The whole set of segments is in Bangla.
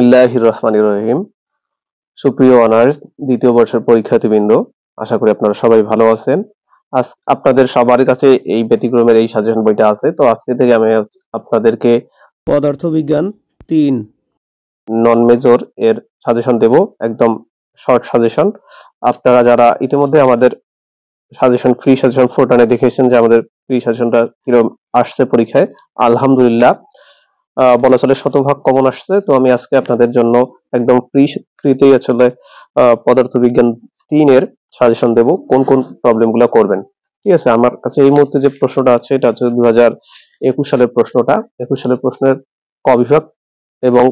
বিসমিল্লাহির রহমানির রহিম। সুপ্রিয় অনার্স দ্বিতীয় বর্ষের পরীক্ষার্থীবৃন্দ, আশা করি আপনারা সবাই ভালো আছেন। আজ আপনাদের সবার কাছে এই ব্যতিক্রমের এই সাজেশন বইটা আছে। তো আজকে থেকে আমি আপনাদেরকে পদার্থবিজ্ঞান 3 নন মেজর এর সাজেশন দেব, একদম শর্ট সাজেশন। আপনারা যারা ইতিমধ্যে আমাদের সাজেশন ফ্রি সাজেশন ফোরটানে দেখেছেন যে আমাদের ফ্রি সাজেশনটা কিরকম আসছে পরীক্ষায়, আলহামদুলিল্লাহ বলা চলে শতভাগ কমন আসছে। তো আমি আজকে আপনাদের জন্য একদম ফ্রিতেই আসলে পদার্থবিজ্ঞান 3 এর সাজেশন দেব, কোন কোন প্রবলেম গুলো করবেন। ঠিক আছে, আমার কাছে এই মুহূর্তে যে প্রশ্নটা আছে এটা হচ্ছে 2021 সালের প্রশ্নটা। 21 সালের প্রশ্নের ক বিভাগ এবং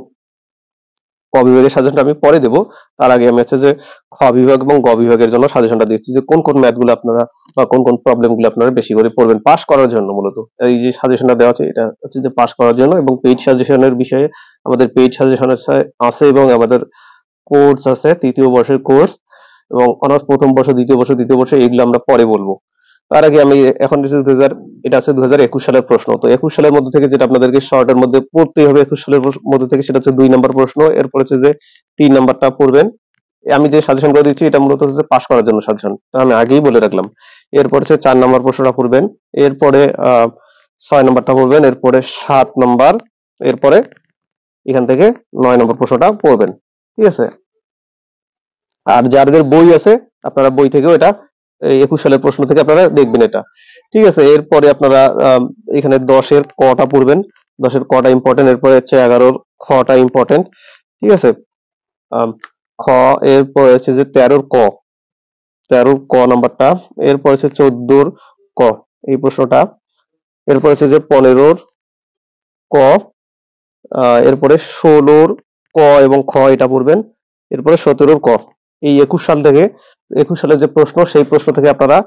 ক বিভাগের সাজেশনটা আমি পরে দেব। তার আগে আমি হচ্ছে যে খ বিভাগ এবং গ বিভাগের জন্য সাজেশনটা দিচ্ছি যে কোন কোন ম্যাথ গুলো আপনারা বা কোন কোন প্রবলেম গুলো আপনারা বেশি করে পড়বেন পাস করার জন্য। মূলত এই যে সাজেশনটা দেওয়া আছে এটা হচ্ছে যে পাস করার জন্য, এবং পেইড সাজেশনের বিষয়ে আমাদের পেইড সাজেশন আছে এবং আমাদের কোর্স আছে, তৃতীয় বর্ষের কোর্স এবং অনার্স প্রথম বর্ষ, দ্বিতীয় বর্ষ, তৃতীয় বর্ষ, এইগুলো আমরা পরে বলবো। তার আগে আমি এখন এটা হচ্ছে 2021 সালের প্রশ্ন। তো 21 সালের মধ্যে থেকে যেটা আপনাদেরকে শর্টের মধ্যে পড়তেই হবে 21 সালের মধ্যে থেকে, সেটা হচ্ছে 2 নাম্বার প্রশ্ন। এরপর হচ্ছে যে 3 নাম্বারটা পড়বেন। আমি যে সাজেশন করে দিচ্ছি এটা মূলত হচ্ছে পাস করার জন্য সাজেশন, তো আমি আগেই বলে রাখলাম। এরপর হচ্ছে 4 নাম্বার প্রশ্নটা পড়বেন, এরপরে 6 নাম্বারটা পড়বেন, এরপরে 7 নাম্বার, এরপরে এখান থেকে 9 নাম্বার প্রশ্নটা পড়বেন। ঠিক আছে, আর যাদের বই আছে আপনারা বই থেকেও এটা 21 সালের প্রশ্ন থেকে আপনারা দেখবেন এটা। ঠিক আছে, এরপরে আপনারা এখানে 10-এর কটা পড়বেন, 10-এর কটা ইম্পর্টেন্ট, এরপরে হচ্ছে 11-র খটা ইম্পর্টেন্ট। ঠিক আছে, খ, এরপর হচ্ছে যে 13-র ক, 13-র ক নাম্বারটা, এরপর হচ্ছে 14-র ক এই প্রশ্নটা, এরপর হচ্ছে যে 15-র ক, এরপরে 16-র ক এবং খ এটা পড়বেন, এরপরে 17-র ক। এই 21 সাল থেকে 21 সালের যে প্রশ্ন সেই প্রশ্ন থেকে আপনারা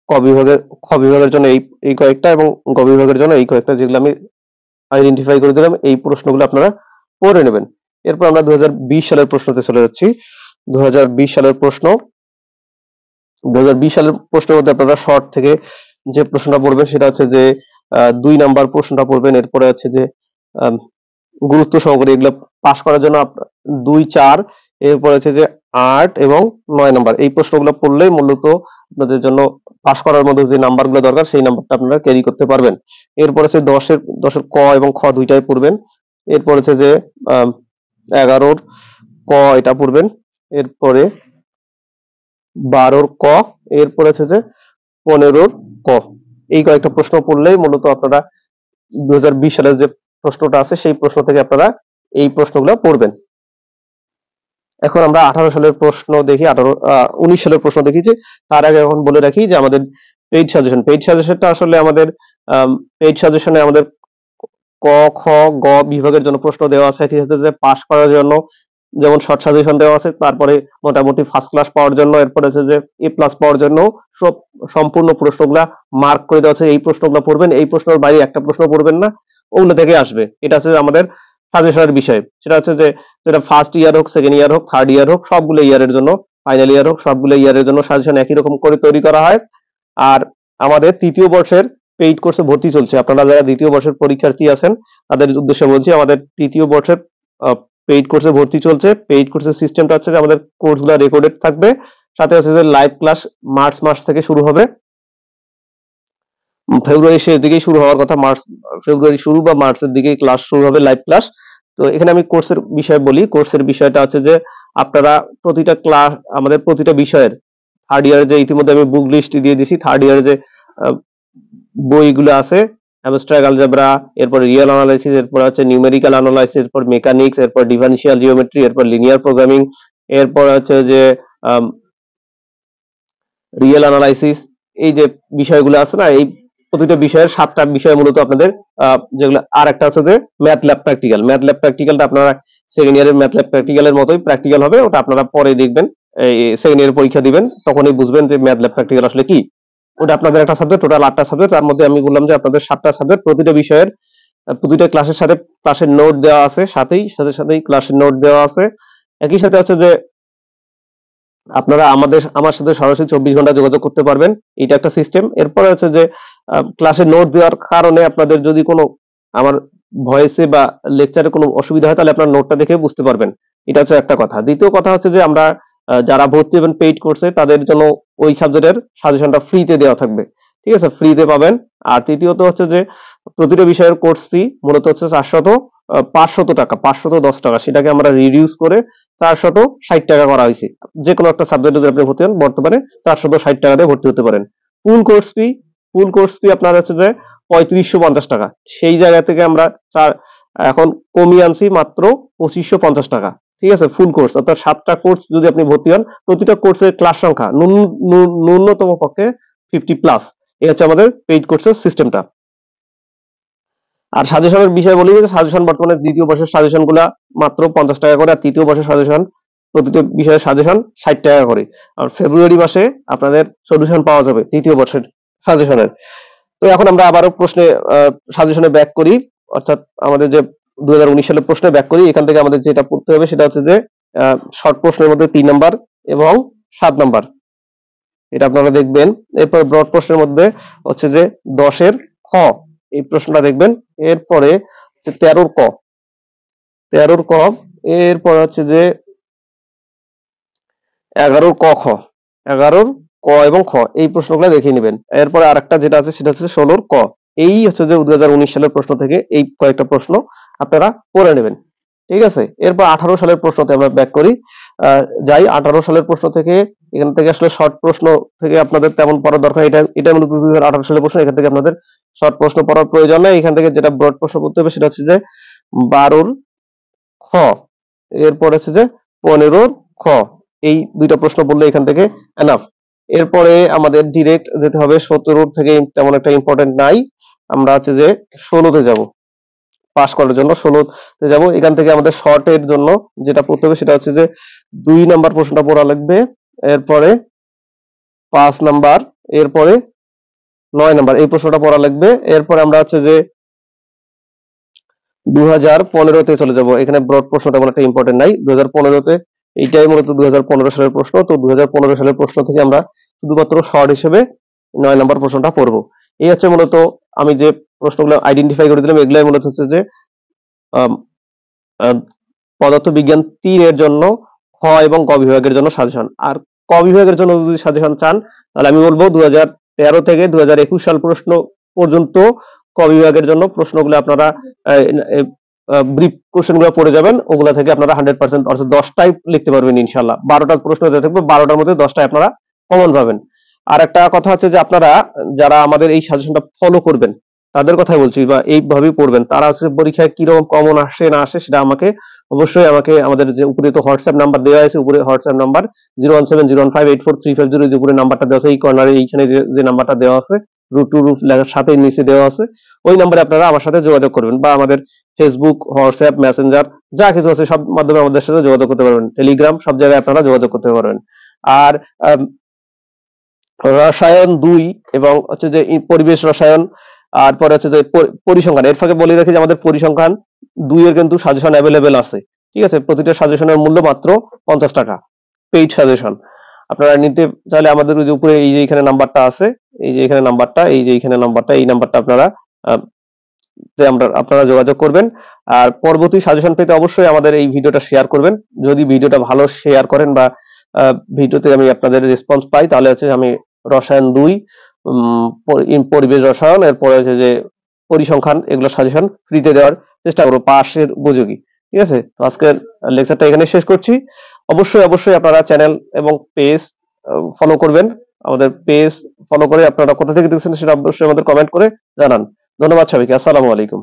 ক বিভাগের খ বিভাগের জন্য এই কয়েকটা এবং গ বিভাগের জন্য এই কয়েকটা, যেগুলো আমি আইডেন্টিফাই করে দিলাম, এই প্রশ্নগুলো আপনারা পড়ে নেবেন। এরপর আমরা 2020 সালের প্রশ্নতে চলে যাচ্ছি। 2020 সালের প্রশ্ন, 2020 সালের প্রশ্নের মধ্যে আপনারা শর্ট থেকে যে প্রশ্নটা পড়বেন সেটা হচ্ছে যে 2 নাম্বার প্রশ্নটা পড়বেন। এরপরে হচ্ছে যে গুরুত্ব সহকারে এগুলো পাস করার জন্য 2, 4, এরপর হচ্ছে যে 8 এবং 9 নাম্বার এই প্রশ্নগুলো পড়লেই মূলত আপনাদের জন্য পাস করার মধ্যে যে নাম্বারগুলো দরকার সেই নাম্বারটা আপনারা ক্যারি করতে পারবেন। এরপর হচ্ছে 10-এর ক এবং খ দুইটাই পড়বেন। এরপর হচ্ছে যে 11-র ক এটা পড়বেন, এরপরে 12-র ক, এরপর হচ্ছে যে 15-র ক। এই কয়েকটা প্রশ্ন পড়লেই মূলত আপনারা 2020 সালের যে প্রশ্নটা আছে সেই প্রশ্ন থেকে আপনারা এই প্রশ্নগুলো পড়বেন। এখন আমরা 18 সালের প্রশ্ন দেখি, 19 সালের প্রশ্ন দেখি। যে তার আগে এখন বলে রাখি যে আমাদের পেইড সাজেশনটা আসলে আমাদের পেইড সাজেশনে আমাদের ক, খ, গ বিভাগের জন্য প্রশ্ন দেওয়া আছে। ঠিক আছে, যে পাস করার জন্য যেমন শর্ট সাজেশন দেওয়া আছে, তারপরে মোটামুটি ফার্স্ট ক্লাস পাওয়ার জন্য, এরপর হচ্ছে যে এ প্লাস পাওয়ার জন্য সব সম্পূর্ণ প্রশ্নগুলা মার্ক করে দেওয়া আছে। এই প্রশ্নগুলো পড়বেন, এই প্রশ্নের বাইরে একটা প্রশ্ন পড়বেন না, ওগুলো থেকে আসবে। এটা হচ্ছে আমাদের সাজেশনের বিষয়। সেটা হচ্ছে যে যেটা ফার্স্ট ইয়ার হোক, সেকেন্ড ইয়ার হোক, থার্ড ইয়ার হোক, সবগুলো ইয়ারের জন্য, ফাইনাল ইয়ার হোক, সবগুলো ইয়ারের জন্য সাজেশন একই রকম করে তৈরি করা হয়। আর আমাদের তৃতীয় বর্ষের পেইড কোর্সে ভর্তি চলছে। আপনারা যারা দ্বিতীয় বর্ষের পরীক্ষার্থী আছেন তাদের উদ্দেশ্যে বলছি, আমাদের তৃতীয় বর্ষের পেইড কোর্সে ভর্তি চলছে। পেইড কোর্সের সিস্টেমটা হচ্ছে যে আমাদের কোর্সগুলো রেকর্ডেড থাকবে, সাথে হচ্ছে যে লাইভ ক্লাস মার্চ মাস থেকে শুরু হবে। ফেব্রুয়ারি শেষ দিকেই শুরু হওয়ার কথা, ফেব্রুয়ারি শুরু বা মার্চের দিকেই ক্লাস শুরু হবে, লাইভ ক্লাস। তো এখানে আমি কোর্সের বিষয় বলি। কোর্সের বিষয়টা হচ্ছে যে আপনারা প্রতিটা ক্লাস, আমাদের প্রতিটা বিষয়ের থার্ড ইয়ারে যে ইতিমধ্যে আমি বুক লিস্ট দিয়ে দিছি, থার্ড ইয়ারে যে বইগুলো আছে, অ্যাবস্ট্রাক্ট অ্যালজেব্রা, এরপর রিয়েল অ্যানালাইসিস, এরপর হচ্ছে নিউমেরিক্যাল অ্যানালাইসিস, এরপর মেকানিক্স, এরপর ডিফারেনশিয়াল জিওমেট্রি, এরপর লিনিয়ার প্রোগ্রামিং, এরপর হচ্ছে যে রিয়েল অ্যানালাইসিস, এই যে বিষয়গুলো আছে না, এই প্রতিটা বিষয়ের 7টা বিষয় মূলত আপনাদের যেগুলো। আর একটা হচ্ছে যে ম্যাথ ল্যাব প্র্যাকটিক্যালটা আপনারা সেকেন্ড ইয়ারের ম্যাথ ল্যাব প্র্যাকটিক্যালের মতোই প্র্যাকটিক্যাল হবে, ওটা আপনারা পরে দেখবেন, এই সেকেন্ড ইয়ারের পরীক্ষা দিবেন তখনই বুঝবেন যে ম্যাথ ল্যাব প্র্যাকটিক্যাল আসলে কি। ওটা আপনাদের একটা সাবজেক্ট, টোটাল 8টা সাবজেক্ট, তার মধ্যে আমি বললাম যে আপনাদের 7টা সাবজেক্ট। প্রতিটা বিষয়ের প্রতিটা ক্লাসের সাথে ক্লাসের নোট দেওয়া আছে, সাথেই ক্লাসের নোট দেওয়া আছে। একই সাথে হচ্ছে যে আপনারা আমার সাথে সরাসরি 24 ঘন্টা যোগাযোগ করতে পারবেন, এটা একটা সিস্টেম। এরপরে হচ্ছে যে ক্লাসে নোট দেওয়ার কারণে আপনাদের যদি কোনো আমার ভয়েসে বা লেকচারে কোনো অসুবিধা হয় তাহলে আপনার নোটটা দেখে বুঝতে পারবেন। এটা হচ্ছে একটা কথা। দ্বিতীয় কথা হচ্ছে যে আমরা যারা ভর্তি হবেন পেইড কোর্সে তাদের জন্য ওই সাবজেক্টের সাজেশনটা ফ্রিতে দেওয়া থাকবে। ঠিক আছে? ফ্রিতে পাবেন। আর তৃতীয়ত হচ্ছে যে প্রতিটা বিষয়ের কোর্স ফি মূলত হচ্ছে 500 টাকা, 510 টাকা। সেটাকে আমরা রিডিউস করে 460 টাকা করা হয়েছে। যেকোনো একটা সাবজেক্টে যদি আপনি ভর্তি হন বর্তমানে 460 টাকা দিয়ে ভর্তি হতে পারেন। ফুল কোর্স ফি আপনার হচ্ছে যে 3550 টাকা। সেই জায়গা থেকে আমরা এখন কমিয়ে আনছি মাত্র 2550 টাকা। ঠিক আছে? ফুল কোর্স অর্থাৎ 7টা কোর্স যদি আপনি ভর্তি হন, প্রতিটা কোর্সের ক্লাস সংখ্যা ন্যূনতম পক্ষে 50 প্লাস। এই হচ্ছে আমাদের পেইড কোর্সের সিস্টেমটা। আর সাজেশনের বিষয় বলি যে সাজেশন বর্তমানে দ্বিতীয় বর্ষের সাজেশন গুলা মাত্র 50 টাকা করে, আর তৃতীয় বর্ষের সাজেশন প্রতিটি বিষয়ের সাজেশন 60 টাকা করে। আর ফেব্রুয়ারি মাসে আপনাদের সলিউশন পাওয়া যাবে তৃতীয় বর্ষের সাজেশনের। তো এখন আমরা আবারও প্রশ্নে সাজেশনে ব্যাক করি, অর্থাৎ আমাদের যে 2019 সালের প্রশ্নে ব্যাক করি। এখান থেকে আমাদের যেটা পড়তে হবে সেটা হচ্ছে যে শর্ট প্রশ্নের মধ্যে 3 নাম্বার এবং 7 নাম্বার, এটা আপনারা দেখবেন। এরপর ব্রড প্রশ্নের মধ্যে হচ্ছে যে 10-এর খ, এই প্রশ্নটা দেখবেন। এরপরে 13-র ক, 13-র ক, এরপর হচ্ছে যে 11-র ক খ, 11-র ক এবং খ, এই প্রশ্নগুলো দেখে নেবেন। এরপরে আরেকটা যেটা আছে সেটা হচ্ছে 16-র ক। এই হচ্ছে যে 2019 সালের প্রশ্ন থেকে এই কয়েকটা প্রশ্ন আপনারা পড়ে নেবেন। ঠিক আছে? এরপর 18 সালের প্রশ্নতে আমরা ব্যাক করি। যাই 18 সালের প্রশ্ন থেকে, এখান থেকে আসলে শর্ট প্রশ্ন থেকে আপনাদের তেমন পড়ার দরকার, এটা মূলত 2018 সালের প্রশ্ন। এখান থেকে আপনাদের শর্ট প্রশ্ন পড়ার প্রয়োজন নেই। এখান থেকে যেটা ব্রড প্রশ্ন পড়তে হবে সেটা হচ্ছে যে 12-র খ, এরপর হচ্ছে যে 15-র খ। এই দুইটা প্রশ্ন বললে এখান থেকে এনাফ। এরপরে আমাদের ডিরেক্ট যেতে হবে 17 থেকে, তেমন একটা ইম্পর্টেন্ট নাই। আমরা হচ্ছে যে 16-তে যাব, পাস করার জন্য 16-তে যাব। এখান থেকে আমাদের শর্টের জন্য যেটা পড়তে হবে সেটা হচ্ছে যে 2 নাম্বার প্রশ্নটা পড়া লাগবে, এরপরে 5 নাম্বার, এরপরে 9 নাম্বার এই প্রশ্নটা পড়া লাগবে। এরপরে আমরা হচ্ছে যে 2015-তে চলে যাব। এখানে ব্রড প্রশ্ন তেমন একটা ইম্পর্টেন্ট নাই। 2015-তে এইটাই মূলত 2015 সালের প্রশ্ন। তো 2015 সালের প্রশ্ন থেকে আমরা শুধুমাত্র শর্ট হিসেবে 9 নাম্বার প্রশ্নটা পড়ব। এই হচ্ছে মূলত আমি যে প্রশ্নগুলো আইডেন্টিফাই করে দিলাম, এগুলাই মূলত হচ্ছে যে আম, আম, পদার্থবিজ্ঞান 3 এর জন্য খ এবং গ বিভাগের জন্য সাজেশন। আর ক বিভাগের জন্য যদি সাজেশন চান তাহলে আমি বলবো 2013 থেকে 2021 সাল প্রশ্ন পর্যন্ত ক বিভাগের জন্য প্রশ্নগুলো আপনারা ব্রিফ কোশ্চেন গুলো পড়ে যাবেন। ওগুলা থেকে আপনারা 100% অর্থাৎ 10টাই লিখতে পারবেন ইনশাল্লাহ। 12টা প্রশ্ন দেওয়া থাকবে, 12টার মধ্যে 10টাই আপনারা কমন পাবেন। আর একটা কথা হচ্ছে যে আপনারা যারা আমাদের এই সাজেশনটা ফলো করবেন তাদের কথাই বলছি, বা এইভাবেই পড়বেন, তারা হচ্ছে পরীক্ষায় কিরকম কমন আসে না আসে সেটা অবশ্যই আমাকে আমাদের যে উপরে তো হোয়াটসঅ্যাপ নাম্বার দেওয়া আছে, উপরে হোয়াটসঅ্যাপ নাম্বার 01701584350, যে উপরে নাম্বারটা দেওয়া আছে, এই কর্নারে এইখানে যে নাম্বারটা দেওয়া আছে রুট টু রুট লেখার সাথে নিচে দেওয়া আছে, ওই নাম্বারে আপনারা আমার সাথে যোগাযোগ করবেন, বা আমাদের ফেসবুক, হোয়াটসঅ্যাপ, মেসেঞ্জার যা কিছু আছে সব মাধ্যমে আমাদের সাথে যোগাযোগ করতে পারবেন। টেলিগ্রাম, সব জায়গায় আপনারা যোগাযোগ করতে পারবেন। আর রসায়ন 2 এবং হচ্ছে যে পরিবেশ রসায়ন, আর পরে হচ্ছে যে পরিসংখ্যান, এর ফাঁকে বলে রাখি যে আমাদের পরিসংখ্যান 2 এর কিন্তু সাজেশন অ্যাভেলেবেল আছে। ঠিক আছে? প্রতিটা সাজেশনের মূল্য মাত্র 50 টাকা, পেইড সাজেশন। আপনারা নিতে চাইলে আমাদের ওই যে উপরে এই যে এখানে নাম্বারটা আছে, এই যে এখানে নাম্বারটা, এই যে এখানে নাম্বারটা, এই নাম্বারটা আপনারা আপনারা যোগাযোগ করবেন। আর পরবর্তী সাজেশন পেতে অবশ্যই আমাদের এই ভিডিওটা শেয়ার করবেন। যদি ভিডিওটা ভালো শেয়ার করেন বা ভিডিওতে আমি আপনাদের রেসপন্স পাই তাহলে হচ্ছে আমি রসায়ন 2, পরিবেশ রসায়ন, এরপরে হচ্ছে যে পরিসংখ্যান, এগুলো সাজেশন ফ্রিতে দেওয়ার চেষ্টা করবো পাশের উপযোগী। ঠিক আছে? তো আজকের লেকচারটা এখানে শেষ করছি। অবশ্যই আপনারা চ্যানেল এবং পেজ ফলো করবেন। আমাদের পেজ ফলো করে আপনারা কোথা থেকে দেখছেন সেটা অবশ্যই আমাদের কমেন্ট করে জানান। ধন্যবাদ সবাইকে। আসসালামু আলাইকুম।